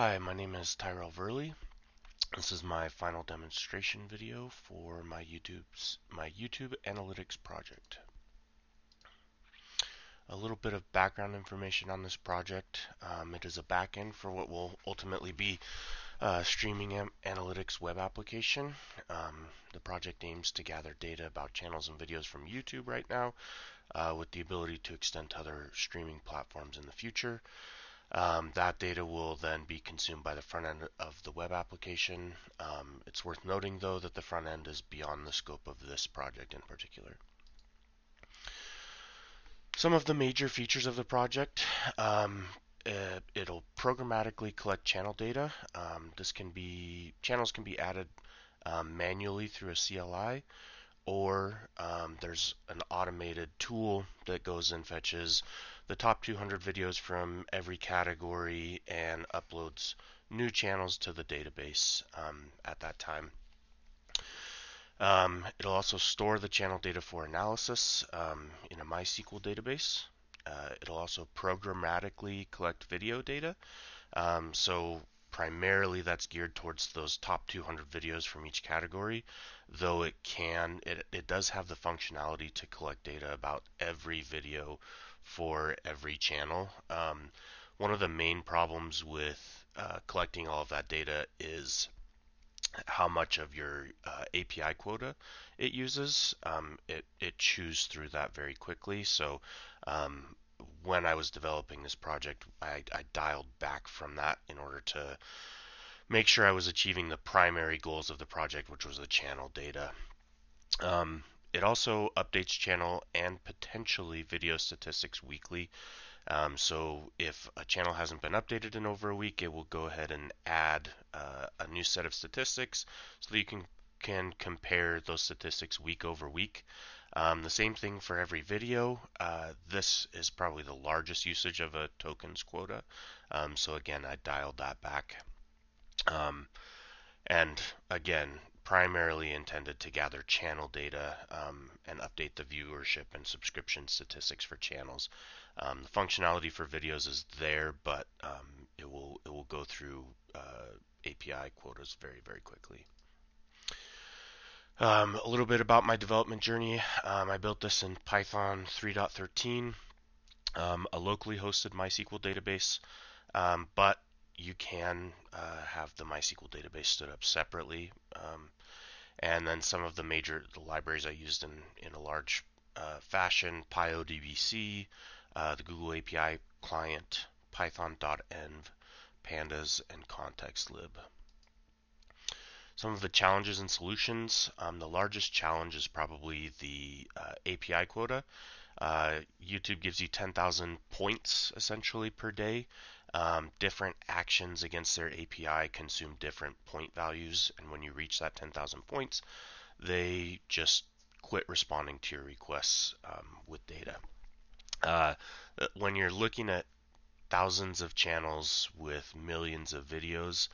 Hi, my name is Tyrell Verley. This is my final demonstration video for my YouTube analytics project. A little bit of background information on this project. It is a backend for what will ultimately be a streaming analytics web application. The project aims to gather data about channels and videos from YouTube right now, with the ability to extend to other streaming platforms in the future. That data will then be consumed by the front end of the web application. It's worth noting, though, that the front end is beyond the scope of this project in particular. Some of the major features of the project: it'll programmatically collect channel data. Channels can be added manually through a CLI, or there's an automated tool that goes and fetches the top 200 videos from every category and uploads new channels to the database at that time. It'll also store the channel data for analysis in a MySQL database. It'll also programmatically collect video data. So primarily that's geared towards those top 200 videos from each category, though it does have the functionality to collect data about every video for every channel. One of the main problems with collecting all of that data is how much of your API quota it uses. It chews through that very quickly. So when I was developing this project, I dialed back from that in order to make sure I was achieving the primary goals of the project, which was the channel data. It also updates channel and potentially video statistics weekly. So if a channel hasn't been updated in over a week, it will go ahead and add a new set of statistics so that you can compare those statistics week over week. The same thing for every video. This is probably the largest usage of a tokens quota. So again, I dialed that back. And again, primarily intended to gather channel data and update the viewership and subscription statistics for channels. The functionality for videos is there, but it will go through API quotas very, very quickly. A little bit about my development journey. I built this in Python 3.13, a locally hosted MySQL database, but you can have the MySQL database stood up separately. And then some of the libraries I used in a large fashion: PyODBC, the Google API client, Python.env, Pandas, and ContextLib. Some of the challenges and solutions. The largest challenge is probably the API quota. YouTube gives you 10,000 points essentially per day. Different actions against their API consume different point values, and when you reach that 10,000 points, they just quit responding to your requests with data. When you're looking at thousands of channels with millions of videos,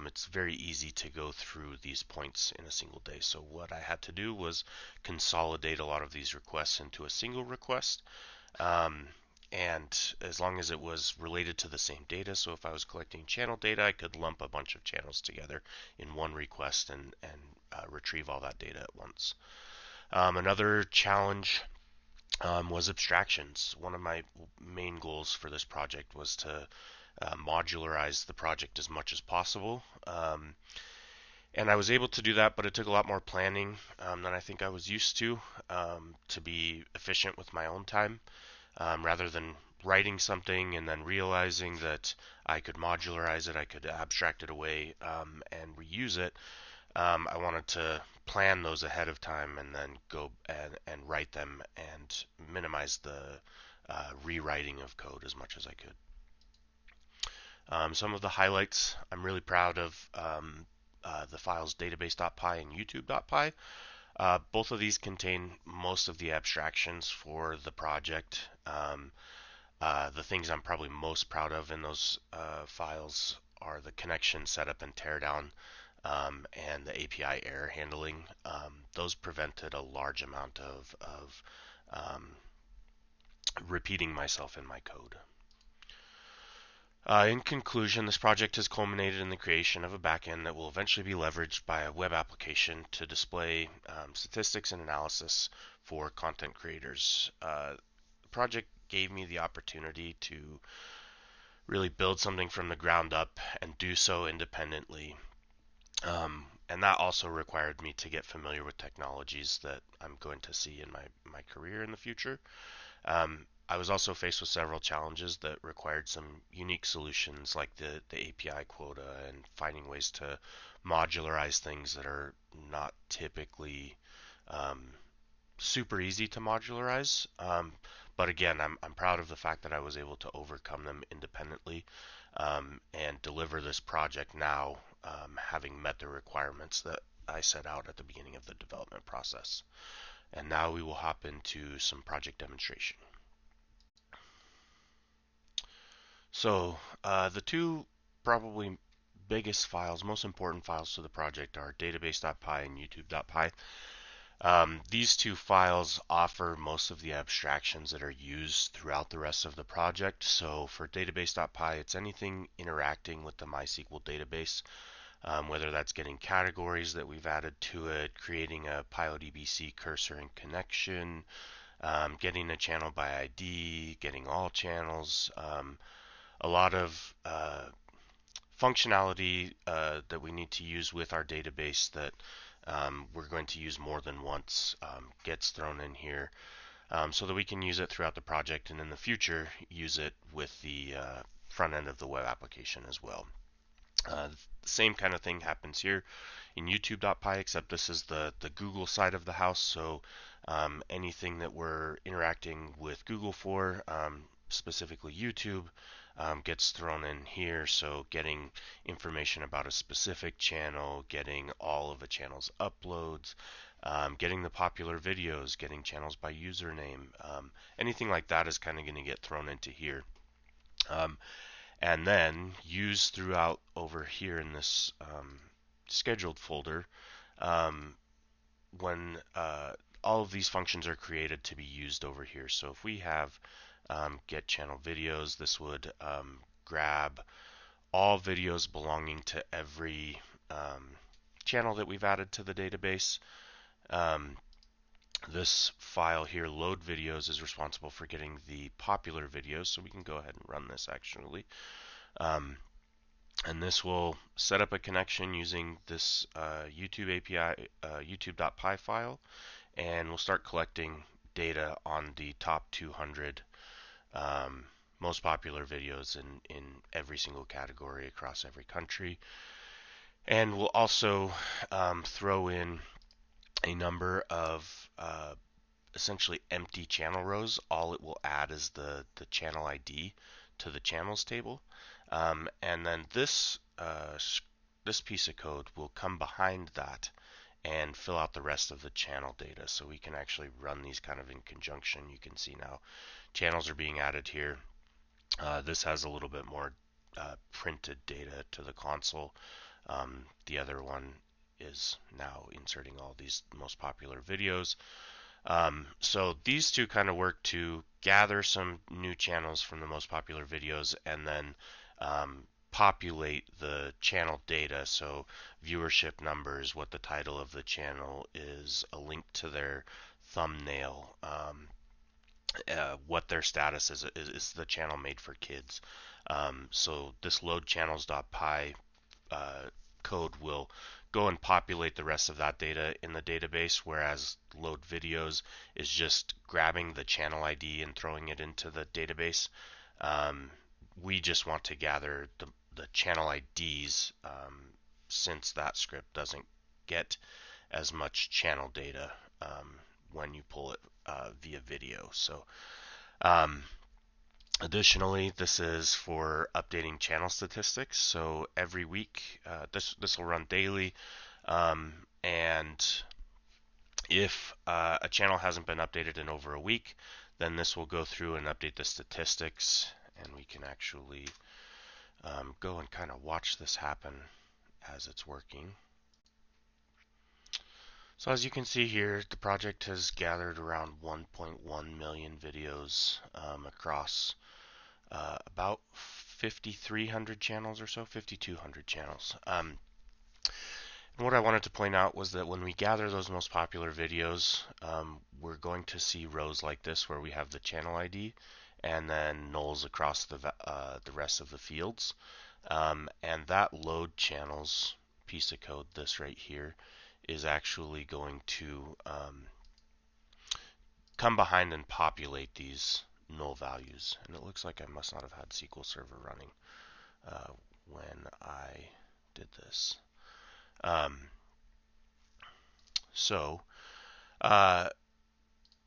it's very easy to go through these points in a single day. So what I had to do was consolidate a lot of these requests into a single request. And as long as it was related to the same data, so if I was collecting channel data, I could lump a bunch of channels together in one request and retrieve all that data at once. Another challenge was abstractions. One of my main goals for this project was to modularize the project as much as possible. And I was able to do that, but it took a lot more planning than I think I was used to be efficient with my own time. Rather than writing something and then realizing that I could modularize it, I could abstract it away and reuse it. I wanted to plan those ahead of time and then go and write them and minimize the rewriting of code as much as I could. Some of the highlights: I'm really proud of the files database.py and youtube.py. Both of these contain most of the abstractions for the project. The things I'm probably most proud of in those files are the connection setup and teardown and the API error handling. Those prevented a large amount of repeating myself in my code. In conclusion, this project has culminated in the creation of a backend that will eventually be leveraged by a web application to display statistics and analysis for content creators. The project gave me the opportunity to really build something from the ground up and do so independently. And that also required me to get familiar with technologies that I'm going to see in my career in the future. I was also faced with several challenges that required some unique solutions like the API quota and finding ways to modularize things that are not typically um, super easy to modularize. But again, I'm proud of the fact that I was able to overcome them independently and deliver this project now, having met the requirements that I set out at the beginning of the development process. And now we will hop into some project demonstration. So the two probably biggest files, most important files to the project are database.py and youtube.py. These two files offer most of the abstractions that are used throughout the rest of the project. So for database.py, it's anything interacting with the MySQL database, whether that's getting categories that we've added to it, creating a PyODBC cursor and connection, getting a channel by ID, getting all channels, a lot of functionality that we need to use with our database that we're going to use more than once gets thrown in here so that we can use it throughout the project and in the future use it with the front end of the web application as well. The same kind of thing happens here in youtube.py, except this is the Google side of the house, so anything that we're interacting with Google for, specifically YouTube, gets thrown in here. So getting information about a specific channel, getting all of a channel's uploads, getting the popular videos, getting channels by username, anything like that is kind of going to get thrown into here. And then used throughout over here in this scheduled folder when all of these functions are created to be used over here. So if we have get channel videos, this would grab all videos belonging to every channel that we've added to the database. This file here, load videos, is responsible for getting the popular videos, so we can go ahead and run this actually. And this will set up a connection using this YouTube API, youtube.py file, and we'll start collecting data on the top 200 most popular videos in every single category across every country. And we'll also throw in a number of essentially empty channel rows. All it will add is the channel ID to the channels table. And then this piece of code will come behind that and fill out the rest of the channel data. So we can actually run these kind of in conjunction. You can see now channels are being added here. This has a little bit more printed data to the console. The other one is now inserting all these most popular videos. So these two kind of work to gather some new channels from the most popular videos and then populate the channel data. So viewership numbers, what the title of the channel is, a link to their thumbnail, what their status is the channel made for kids. So this load channels.py code will go and populate the rest of that data in the database, whereas load videos is just grabbing the channel ID and throwing it into the database. We just want to gather the channel IDs since that script doesn't get as much channel data when you pull it via video. So additionally, this is for updating channel statistics. So every week, this will run daily, and if a channel hasn't been updated in over a week, then this will go through and update the statistics, and we can actually go and kind of watch this happen as it's working. So as you can see here, the project has gathered around 1.1 million videos across about 5,300 channels or so, 5,200 channels. And what I wanted to point out was that when we gather those most popular videos, we're going to see rows like this where we have the channel ID and then nulls across the rest of the fields. And that load channels piece of code, this right here, is actually going to come behind and populate these null values. And it looks like I must not have had SQL Server running when I did this. So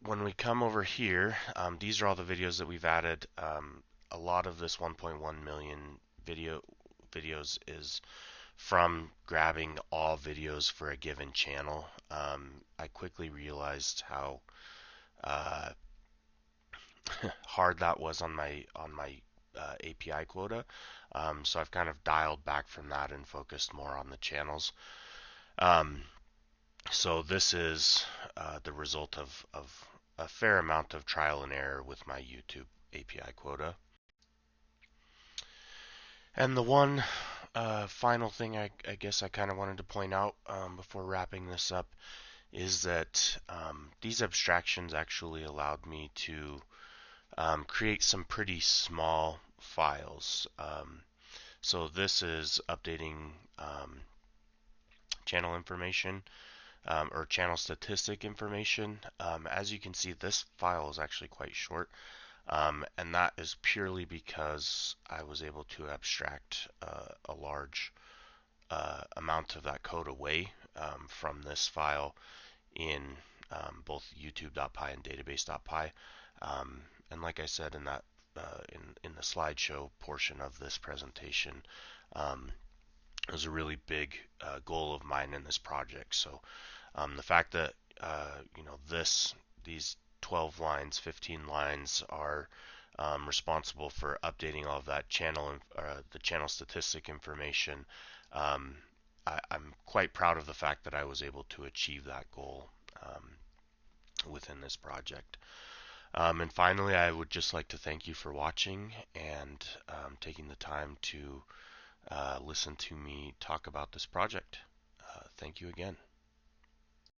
when we come over here, these are all the videos that we've added. A lot of this 1.1 million videos is from grabbing all videos for a given channel. I quickly realized how hard that was on my API quota. So I've kind of dialed back from that and focused more on the channels. So this is the result of a fair amount of trial and error with my YouTube API quota. And the one final thing I guess I kind of wanted to point out before wrapping this up is that these abstractions actually allowed me to create some pretty small files. So this is updating channel information or channel statistic information. As you can see, this file is actually quite short, and that is purely because I was able to abstract a large amount of that code away from this file in both youtube.py and database.py. And like I said in that in the slideshow portion of this presentation, it was a really big goal of mine in this project. So the fact that these 12 lines, 15 lines are responsible for updating all of that channel, the channel statistic information. I'm quite proud of the fact that I was able to achieve that goal within this project. And finally, I would just like to thank you for watching and taking the time to listen to me talk about this project. Thank you again.